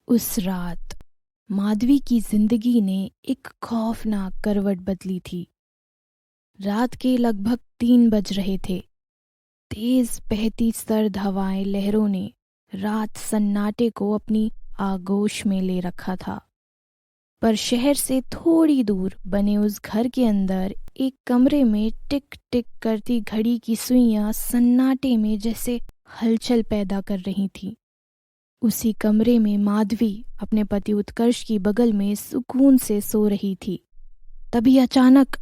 उस रात माधवी की जिंदगी ने एक खौफनाक करवट बदली थी। रात के लगभग 3 बज रहे थे। तेज बहती सर्द हवाएं लहरों ने रात सन्नाटे को अपनी आगोश में ले रखा था। पर शहर से थोड़ी दूर बने उस घर के अंदर एक कमरे में टिक टिक करती घड़ी की सुइयां सन्नाटे में जैसे हलचल पैदा कर रही थीं। उसी कमरे में माधवी अपने पति उत्कर्ष की बगल में सुकून से सो रही थी। तभी अचानक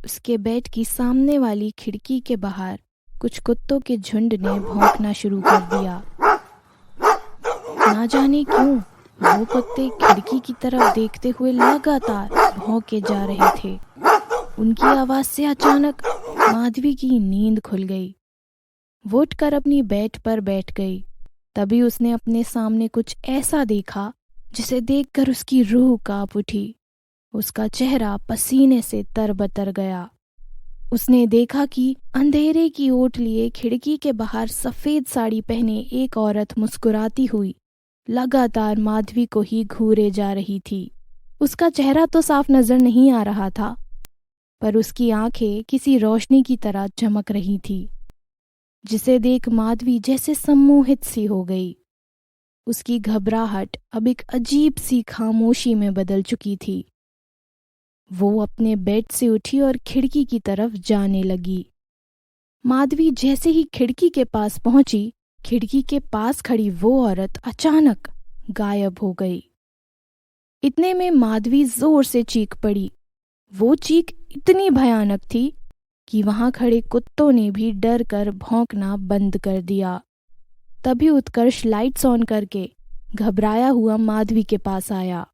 उसके बेड की सामने वाली खिड़की के बाहर कुछ कुत्तों के झुंड ने भौंकना शुरू कर दिया। ना जाने क्यों वो कुत्ते खिड़की की तरफ देखते हुए लगातार भौंके जा रहे थे। उनकी आवाज से अचानक माधवी की नींद खुल गई। वो उठकर अपनी बेड पर बैठ गई। तभी उसने अपने सामने कुछ ऐसा देखा जिसे देखकर उसकी रूह कांप उठी। उसका चेहरा पसीने से तरबतर गया। उसने देखा कि अंधेरे की ओट लिए खिड़की के बाहर सफेद साड़ी पहने एक औरत मुस्कुराती हुई लगातार माधवी को ही घूरे जा रही थी। उसका चेहरा तो साफ नजर नहीं आ रहा था, पर उसकी आंखें किसी रोशनी की तरह चमक रही थी, जिसे देख माधवी जैसे सम्मोहित सी हो गई। उसकी घबराहट अब एक अजीब सी खामोशी में बदल चुकी थी। वो अपने बेड से उठी और खिड़की की तरफ जाने लगी। माधवी जैसे ही खिड़की के पास पहुंची, खिड़की के पास खड़ी वो औरत अचानक गायब हो गई। इतने में माधवी जोर से चीख पड़ी। वो चीख इतनी भयानक थी कि वहां खड़े कुत्तों ने भी डर कर भौंकना बंद कर दिया। तभी उत्कर्ष लाइट्स ऑन करके घबराया हुआ माधवी के पास आया।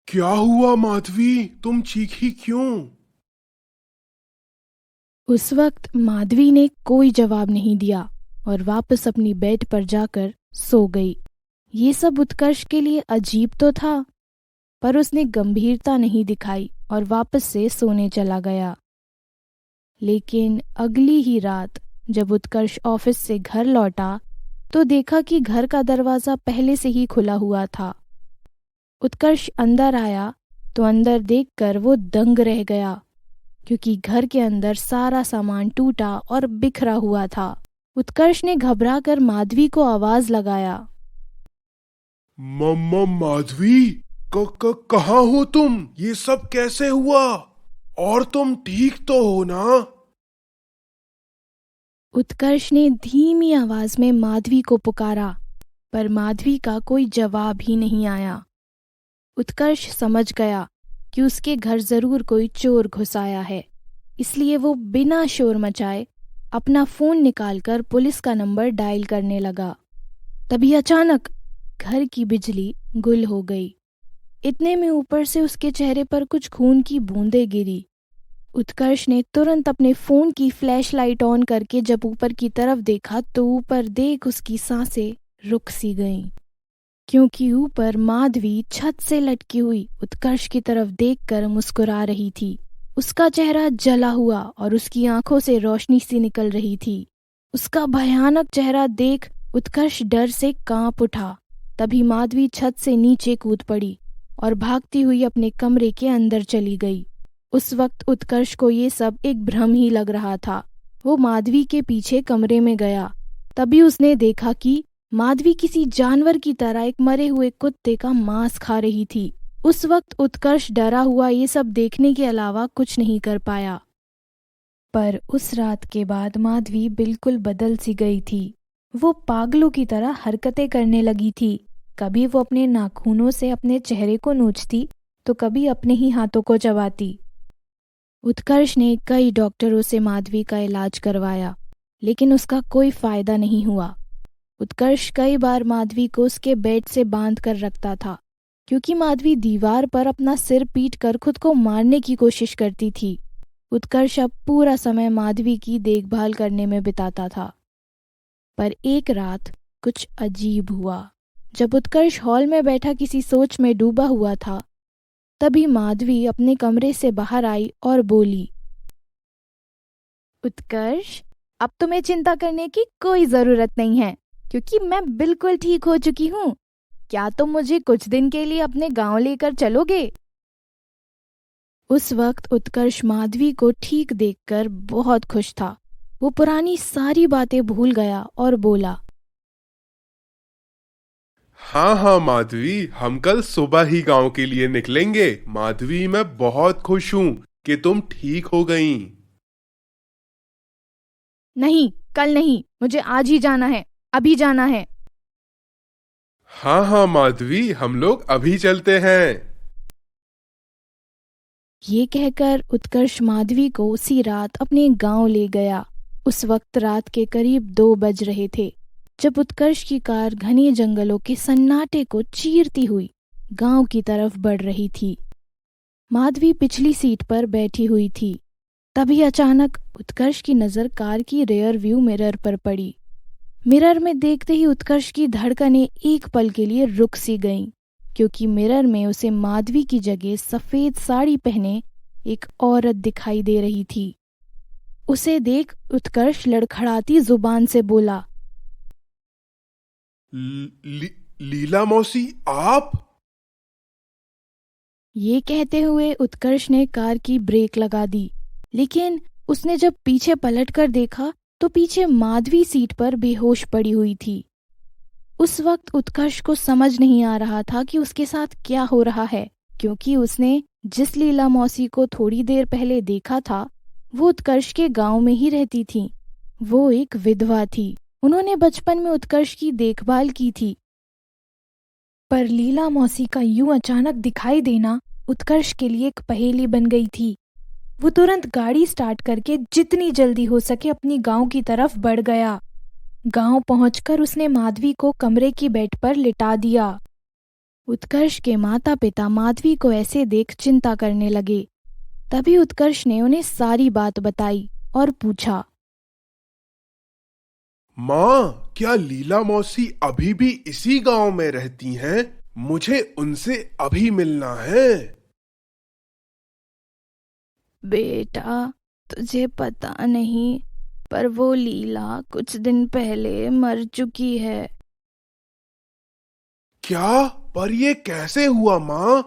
क्या हुआ माधवी, तुम चीखी क्यों? उस वक्त माधवी ने कोई जवाब नहीं दिया और वापस अपनी बेड पर जाकर सो गई। ये सब उत्कर्ष के लिए अजीब तो था, पर उसने गंभीरता नहीं दिखाई और वापस से सोने चला गया। लेकिन अगली ही रात जब उत्कर्ष ऑफिस से घर लौटा तो देखा कि घर का दरवाजा पहले से ही खुला हुआ था। उत्कर्ष अंदर आया तो अंदर देखकर वो दंग रह गया, क्योंकि घर के अंदर सारा सामान टूटा और बिखरा हुआ था। उत्कर्ष ने घबराकर माधवी को आवाज लगाया। मम्मा माधवी, कहाँ हो तुम? ये सब कैसे हुआ? और तुम ठीक तो हो ना? उत्कर्ष ने धीमी आवाज में माधवी को पुकारा, पर माधवी का कोई जवाब ही नहीं आया। उत्कर्ष समझ गया कि उसके घर जरूर कोई चोर घुस आया है, इसलिए वो बिना शोर मचाए अपना फोन निकालकर पुलिस का नंबर डायल करने लगा। तभी अचानक घर की बिजली गुल हो गई। इतने में ऊपर से उसके चेहरे पर कुछ खून की बूंदें गिरी। उत्कर्ष ने तुरंत अपने फोन की फ्लैशलाइट ऑन करके जब ऊपर की तरफ देखा तो ऊपर देख उसकी सांसें रुक सी गईं, क्योंकि ऊपर माधवी छत से लटकी हुई उत्कर्ष की तरफ देखकर मुस्कुरा रही थी। उसका चेहरा जला हुआ और उसकी आंखों से रोशनी सी निकल रही थी। उसका भयानक चेहरा देख उत्कर्ष डर से कांप उठा। तभी माधवी छत से नीचे कूद पड़ी और भागती हुई अपने कमरे के अंदर चली गई। उस वक्त उत्कर्ष को ये सब एक भ्रम ही लग रहा था। वो माधवी के पीछे कमरे में गया। तभी उसने देखा कि माधवी किसी जानवर की तरह एक मरे हुए कुत्ते का मांस खा रही थी। उस वक्त उत्कर्ष डरा हुआ ये सब देखने के अलावा कुछ नहीं कर पाया। पर उस रात के बाद माधवी बिल्कुल बदल सी गई थी। वो पागलों की तरह हरकतें करने लगी थी। कभी वो अपने नाखूनों से अपने चेहरे को नोचती तो कभी अपने ही हाथों को चबाती। उत्कर्ष ने कई डॉक्टरों से माधवी का इलाज करवाया, लेकिन उसका कोई फायदा नहीं हुआ। उत्कर्ष कई बार माधवी को उसके बेड से बांध कर रखता था, क्योंकि माधवी दीवार पर अपना सिर पीट कर खुद को मारने की कोशिश करती थी। उत्कर्ष अब पूरा समय माधवी की देखभाल करने में बिताता था। पर एक रात कुछ अजीब हुआ। जब उत्कर्ष हॉल में बैठा किसी सोच में डूबा हुआ था, तभी माधवी अपने कमरे से बाहर आई और बोली, उत्कर्ष, अब तुम्हें चिंता करने की कोई जरूरत नहीं है, क्योंकि मैं बिल्कुल ठीक हो चुकी हूँ। क्या तुम मुझे कुछ दिन के लिए अपने गांव लेकर चलोगे? उस वक्त उत्कर्ष माधवी को ठीक देखकर बहुत खुश था। वो पुरानी सारी बातें भूल गया और बोला, हाँ हाँ माधवी, हम कल सुबह ही गांव के लिए निकलेंगे। माधवी, मैं बहुत खुश हूँ कि तुम ठीक हो गईं। नहीं, कल नहीं, मुझे आज ही जाना है, अभी जाना है। हाँ हाँ माधवी, हम लोग अभी चलते हैं। ये कहकर उत्कर्ष माधवी को उसी रात अपने गांव ले गया। उस वक्त रात के करीब 2 बज रहे थे जब उत्कर्ष की कार घने जंगलों के सन्नाटे को चीरती हुई गांव की तरफ बढ़ रही थी। माधवी पिछली सीट पर बैठी हुई थी। तभी अचानक उत्कर्ष की नजर कार की रेयर व्यू मिरर पर पड़ी। मिरर में देखते ही उत्कर्ष की धड़कनें एक पल के लिए रुक सी गईं, क्योंकि मिरर में उसे माधवी की जगह सफेद साड़ी पहने एक औरत दिखाई दे रही थी। उसे देख उत्कर्ष लड़खड़ाती जुबान से बोला, लीला मौसी, आप? ये कहते हुए उत्कर्ष ने कार की ब्रेक लगा दी, लेकिन उसने जब पीछे पलटकर देखा तो पीछे माधवी सीट पर बेहोश पड़ी हुई थी। उस वक्त उत्कर्ष को समझ नहीं आ रहा था कि उसके साथ क्या हो रहा है, क्योंकि उसने जिस लीला मौसी को थोड़ी देर पहले देखा था वो उत्कर्ष के गांव में ही रहती थी। वो एक विधवा थी। उन्होंने बचपन में उत्कर्ष की देखभाल की थी। पर लीला मौसी का यूं अचानक दिखाई देना उत्कर्ष के लिए एक पहेली बन गई थी। वो तुरंत गाड़ी स्टार्ट करके जितनी जल्दी हो सके अपनी गांव की तरफ बढ़ गया। गांव पहुंचकर उसने माधवी को कमरे की बेड पर लिटा दिया। उत्कर्ष के माता पिता माधवी को ऐसे देख चिंता करने लगे। तभी उत्कर्ष ने उन्हें सारी बात बताई और पूछा, माँ, क्या लीला मौसी अभी भी इसी गांव में रहती हैं? मुझे उनसे अभी मिलना है। बेटा, तुझे पता नहीं, पर वो लीला कुछ दिन पहले मर चुकी है। क्या? पर ये कैसे हुआ माँ?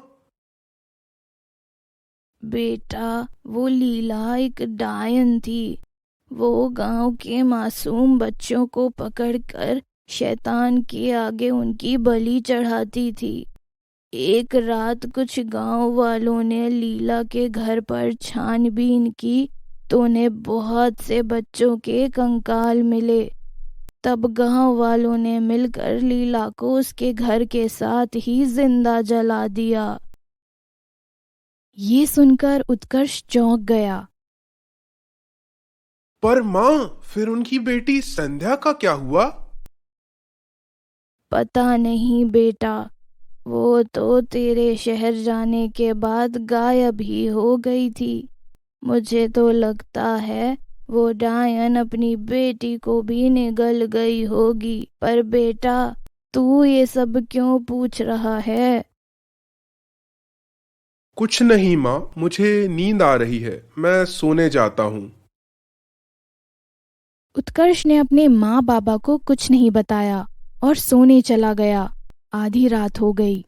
बेटा, वो लीला एक डायन थी। वो गांव के मासूम बच्चों को पकड़कर शैतान के आगे उनकी बलि चढ़ाती थी। एक रात कुछ गांव वालों ने लीला के घर पर छानबीन की तो उन्हें बहुत से बच्चों के कंकाल मिले। तब गांव वालों ने मिलकर लीला को उसके घर के साथ ही जिंदा जला दिया। ये सुनकर उत्कर्ष चौंक गया। पर माँ, फिर उनकी बेटी संध्या का क्या हुआ? पता नहीं बेटा, वो तो तेरे शहर जाने के बाद गायब ही हो गई थी। मुझे तो लगता है वो डायन अपनी बेटी को भी निगल गई होगी। पर बेटा, तू ये सब क्यों पूछ रहा है? कुछ नहीं माँ, मुझे नींद आ रही है, मैं सोने जाता हूँ। उत्कर्ष ने अपने माँ बाबा को कुछ नहीं बताया और सोने चला गया। आधी रात हो गई।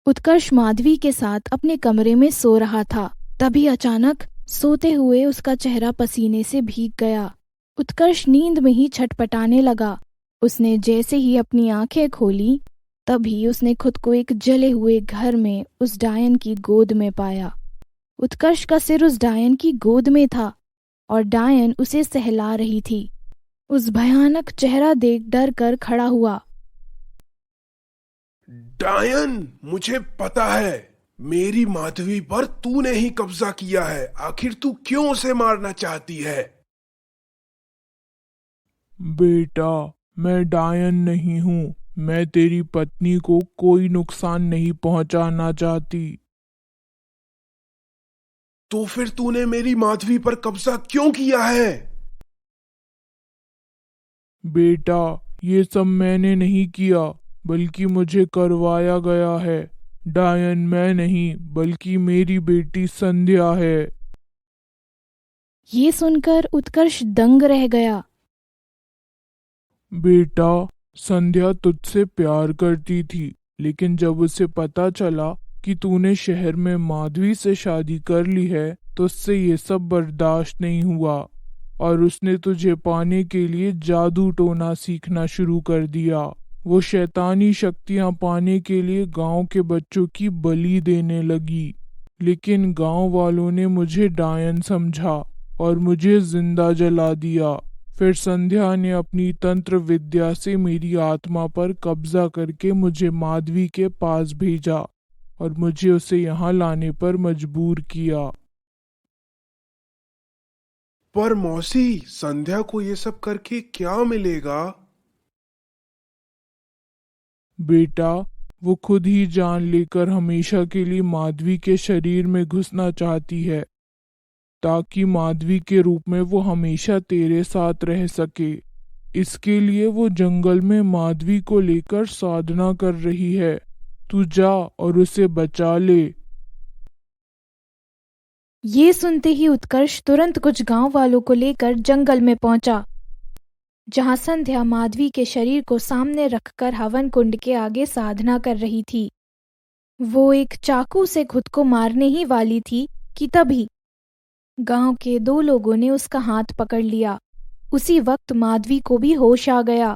उत्कर्ष माधवी के साथ अपने कमरे में सो रहा था। तभी अचानक सोते हुए उसका चेहरा पसीने से भीग गया। उत्कर्ष नींद में ही छटपटाने लगा। उसने जैसे ही अपनी आंखें खोली, तभी उसने खुद को एक जले हुए घर में उस डायन की गोद में पाया। उत्कर्ष का सिर उस डायन की गोद में था और डायन उसे सहला रही थी। उस भयानक चेहरा देख डर कर खड़ा हुआ। डायन, मुझे पता है, मेरी माधवी पर तूने ही कब्जा किया है। आखिर तू क्यों उसे मारना चाहती है? बेटा, मैं डायन नहीं हूँ। मैं तेरी पत्नी को कोई नुकसान नहीं पहुंचाना चाहती। तो फिर तूने मेरी माधवी पर कब्जा क्यों किया है? बेटा, ये सब मैंने नहीं किया, बल्कि मुझे करवाया गया है। डायन मैं नहीं, बल्कि मेरी बेटी संध्या है। ये सुनकर उत्कर्ष दंग रह गया। बेटा, संध्या तुझसे प्यार करती थी, लेकिन जब उसे पता चला कि तूने शहर में माधवी से शादी कर ली है तो उससे ये सब बर्दाश्त नहीं हुआ और उसने तुझे पाने के लिए जादू टोना सीखना शुरू कर दिया। वो शैतानी शक्तियां पाने के लिए गांव के बच्चों की बलि देने लगी, लेकिन गांव वालों ने मुझे डायन समझा और मुझे जिंदा जला दिया। फिर संध्या ने अपनी तंत्र विद्या से मेरी आत्मा पर कब्जा करके मुझे माधवी के पास भेजा और मुझे उसे यहाँ लाने पर मजबूर किया। पर मौसी, संध्या को ये सब करके क्या मिलेगा? बेटा, वो खुद ही जान लेकर हमेशा के लिए माधवी के शरीर में घुसना चाहती है, ताकि माधवी के रूप में वो हमेशा तेरे साथ रह सके। इसके लिए वो जंगल में माधवी को लेकर साधना कर रही है। तू जा और उसे बचा ले। ये सुनते ही उत्कर्ष तुरंत कुछ गांव वालों को लेकर जंगल में पहुंचा, जहां संध्या माधवी के शरीर को सामने रखकर हवन कुंड के आगे साधना कर रही थी। वो एक चाकू से खुद को मारने ही वाली थी कि तभी गांव के 2 लोगों ने उसका हाथ पकड़ लिया। उसी वक्त माधवी को भी होश आ गया।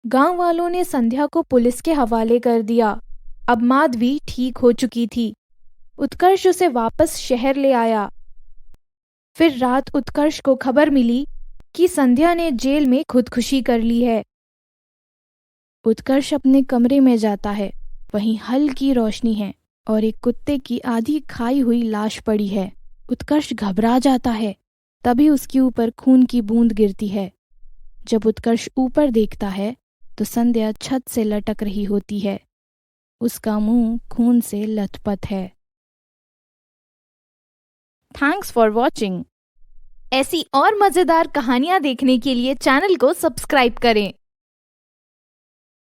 गांव वालों ने संध्या को पुलिस के हवाले कर दिया। अब माधवी ठीक हो चुकी थी। उत्कर्ष उसे वापस शहर ले आया। फिर रात उत्कर्ष को खबर मिली कि संध्या ने जेल में खुदकुशी कर ली है। उत्कर्ष अपने कमरे में जाता है। वहीं हल्की रोशनी है और एक कुत्ते की आधी खाई हुई लाश पड़ी है। उत्कर्ष घबरा जाता है। तभी उसके ऊपर खून की बूंद गिरती है। जब उत्कर्ष ऊपर देखता है तो संध्या छत से लटक रही होती है। उसका मुंह खून से लथपथ है। Thanks for watching. ऐसी और मजेदार कहानियां देखने के लिए चैनल को सब्सक्राइब करें।